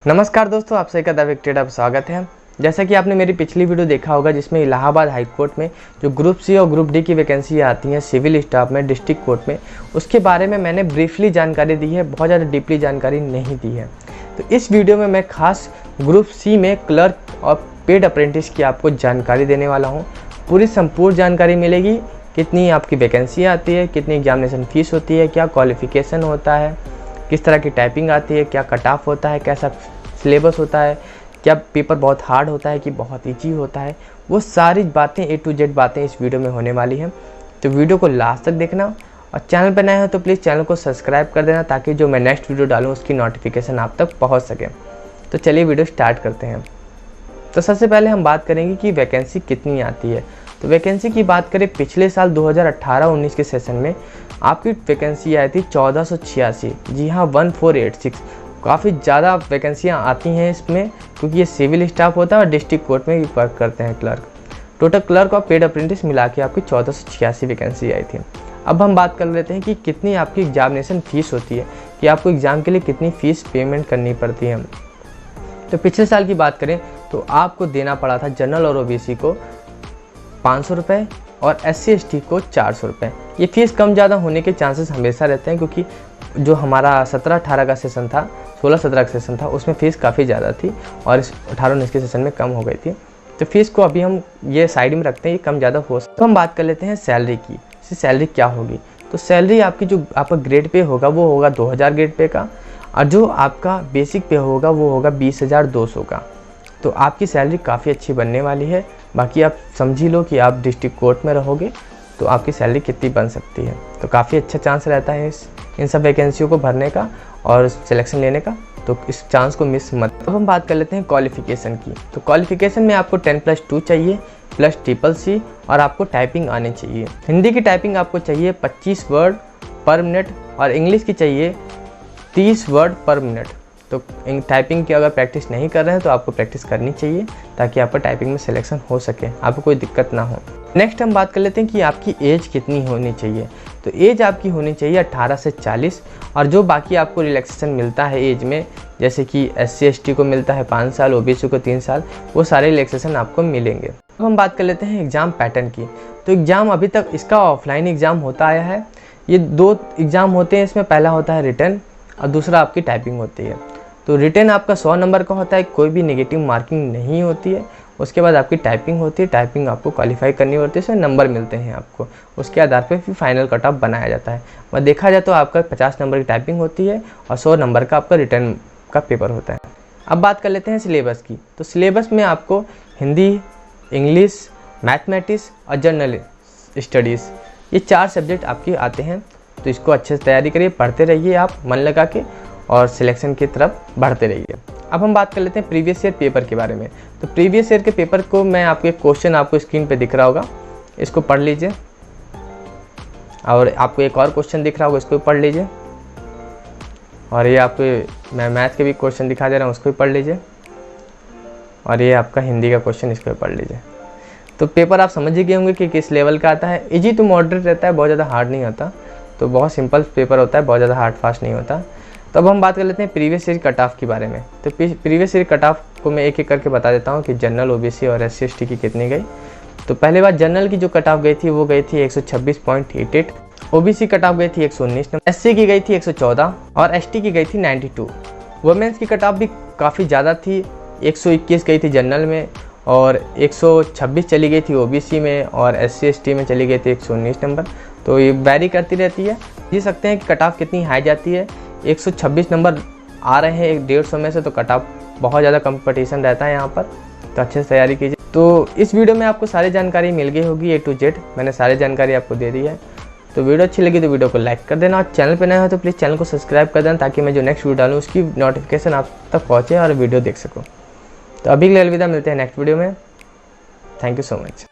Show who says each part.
Speaker 1: नमस्कार दोस्तों, आप सभी का द आप स्वागत है। जैसा कि आपने मेरी पिछली वीडियो देखा होगा जिसमें इलाहाबाद हाई कोर्ट में जो ग्रुप सी और ग्रुप डी की वैकेंसी आती हैं सिविल स्टाफ में डिस्ट्रिक्ट कोर्ट में, उसके बारे में मैंने ब्रीफली जानकारी दी है, बहुत ज़्यादा डीपली जानकारी नहीं दी है। तो इस वीडियो में मैं खास ग्रुप सी में क्लर्क और पेड अप्रेंटिस की आपको जानकारी देने वाला हूँ। पूरी संपूर्ण जानकारी मिलेगी, कितनी आपकी वैकेंसी आती है, कितनी एग्जामिनेशन फीस होती है, क्या क्वालिफिकेशन होता है, किस तरह की टाइपिंग आती है, क्या कट ऑफ होता है, कैसा सिलेबस होता है, क्या पेपर बहुत हार्ड होता है कि बहुत ईजी होता है, वो सारी बातें A to Z बातें इस वीडियो में होने वाली हैं। तो वीडियो को लास्ट तक देखना और चैनल पर नए हो तो प्लीज़ चैनल को सब्सक्राइब कर देना ताकि जो मैं नेक्स्ट वीडियो डालूँ उसकी नोटिफिकेशन आप तक पहुँच सके। तो चलिए वीडियो स्टार्ट करते हैं। तो सबसे पहले हम बात करेंगे कि वैकेंसी कितनी आती है। तो वैकेंसी की बात करें, पिछले साल 2018-19 के सेशन में आपकी वैकेंसी आई थी 1486। जी हाँ, 1486। काफ़ी ज़्यादा वैकेंसियाँ आती हैं इसमें, क्योंकि ये सिविल स्टाफ होता है और डिस्ट्रिक्ट कोर्ट में भी वर्क करते हैं क्लर्क। टोटल क्लर्क और पेड अप्रेंटिस मिला के आपकी 1486 वैकेंसी आई थी। अब हम बात कर लेते हैं कि कितनी आपकी एग्जामिनेशन फ़ीस होती है, कि आपको एग्ज़ाम के लिए कितनी फ़ीस पेमेंट करनी पड़ती है। तो पिछले साल की बात करें तो आपको देना पड़ा था जनरल और OBC को 500 रुपये और SC ST को 400 रुपये। ये फ़ीस कम ज़्यादा होने के चांसेस हमेशा रहते हैं, क्योंकि जो हमारा 17-18 का सेशन था, 16-17 का सेशन था, उसमें फ़ीस काफ़ी ज़्यादा थी और इस 18-19 के सेशन में कम हो गई थी। तो फीस को अभी हम ये साइड में रखते हैं, ये कम ज़्यादा हो सकता है। तो हम बात कर लेते हैं सैलरी की। सैलरी क्या होगी? तो सैलरी आपकी जो आपका ग्रेड पे होगा वो होगा 2000 ग्रेड पे का, और जो आपका बेसिक पे होगा वो होगा 20,200 का। तो आपकी सैलरी काफ़ी अच्छी बनने वाली है। बाकी आप समझ ही लो कि आप डिस्ट्रिक्ट कोर्ट में रहोगे तो आपकी सैलरी कितनी बन सकती है। तो काफ़ी अच्छा चांस रहता है इन सब वैकेंसियों को भरने का और सिलेक्शन लेने का, तो इस चांस को मिस मत। अब हम बात कर लेते हैं क्वालिफ़िकेशन की। तो क्वालिफ़िकेशन में आपको 10+2 चाहिए प्लस CCC, और आपको टाइपिंग आनी चाहिए। हिंदी की टाइपिंग आपको चाहिए 25 वर्ड पर मिनट और इंग्लिश की चाहिए 30 वर्ड पर मिनट। तो टाइपिंग की अगर प्रैक्टिस नहीं कर रहे हैं तो आपको प्रैक्टिस करनी चाहिए ताकि आपका टाइपिंग में सिलेक्शन हो सके, आपको कोई दिक्कत ना हो। नेक्स्ट हम बात कर लेते हैं कि आपकी एज कितनी होनी चाहिए। तो एज आपकी होनी चाहिए 18 से 40, और जो बाकी आपको रिलैक्सेशन मिलता है एज में, जैसे कि SC ST को मिलता है 5 साल, OBC को 3 साल, वो सारे रिलैक्सेशन आपको मिलेंगे। अब हम बात कर लेते हैं एग्ज़ाम पैटर्न की। तो एग्ज़ाम अभी तक इसका ऑफलाइन एग्ज़ाम होता आया है। ये 2 एग्ज़ाम होते हैं इसमें, पहला होता है रिटन और दूसरा आपकी टाइपिंग होती है। तो रिटन आपका 100 नंबर का होता है, कोई भी नेगेटिव मार्किंग नहीं होती है। उसके बाद आपकी टाइपिंग होती है, टाइपिंग आपको क्वालिफाई करनी होती है, इसमें नंबर मिलते हैं आपको, उसके आधार पे फिर फाइनल कट ऑफ बनाया जाता है। और देखा जाए तो आपका 50 नंबर की टाइपिंग होती है और 100 नंबर का आपका रिटन का पेपर होता है। अब बात कर लेते हैं सिलेबस की। तो सिलेबस में आपको हिंदी, इंग्लिश, मैथमेटिक्स और जनरल स्टडीज़, ये 4 सब्जेक्ट आपके आते हैं। तो इसको अच्छे से तैयारी करिए, पढ़ते रहिए आप मन लगा के, और सिलेक्शन की तरफ बढ़ते रहिए। अब हम बात कर लेते हैं प्रीवियस ईयर पेपर के बारे में। तो प्रीवियस ईयर के पेपर को मैं आपको एक क्वेश्चन आपको स्क्रीन पे दिख रहा होगा, इसको पढ़ लीजिए, और आपको एक और क्वेश्चन दिख रहा होगा, इसको भी पढ़ लीजिए, और ये आपको मैं मैथ के भी क्वेश्चन दिखा दे रहा हूँ, उसको भी पढ़ लीजिए, और ये आपका हिंदी का क्वेश्चन, इसको भी पढ़ लीजिए। तो पेपर आप समझ ही गए होंगे कि किस लेवल का आता है। ईजी टू मॉडरेट रहता है, बहुत ज़्यादा हार्ड नहीं होता। तो बहुत सिंपल पेपर होता है, बहुत ज़्यादा हार्ड फास्ट नहीं होता। तो अब हम बात कर लेते हैं प्रीवियस ईयर कट ऑफ के बारे में। तो प्रीवियस ईयर कट ऑफ को मैं एक एक करके बता देता हूँ कि जनरल, OBC और SC ST की कितनी गई। तो पहले बात जनरल की जो कट ऑफ गई थी वो गई थी 126.88, OBC कट ऑफ गई थी 119 नंबर, SC की गई थी 114 और ST की गई थी 92। वुमेंस की कट ऑफ भी काफ़ी ज़्यादा थी, 121 गई थी जनरल में, और 126 चली गई थी OBC में, और SC ST में चली गई थी 119 नंबर। तो ये वैरी करती रहती है। जी सकते हैं कि कट ऑफ कितनी हाई जाती है। 126 नंबर आ रहे हैं 150 में से, तो कट ऑफ बहुत ज़्यादा कंपटीशन रहता है यहाँ पर, तो अच्छे से तैयारी कीजिए। तो इस वीडियो में आपको सारी जानकारी मिल गई होगी A to Z, मैंने सारी जानकारी आपको दे दी है। तो वीडियो अच्छी लगी तो वीडियो को लाइक कर देना, और चैनल पर नए हो तो प्लीज़ चैनल को सब्सक्राइब कर देना ताकि मैं जो नेक्स्ट वीडियो डालूँ उसकी नोटिफिकेशन आप तक पहुँचे और वीडियो देख सकूँ। तो अभी के लिए अलविदा, मिलते हैं नेक्स्ट वीडियो में। Thank you so much.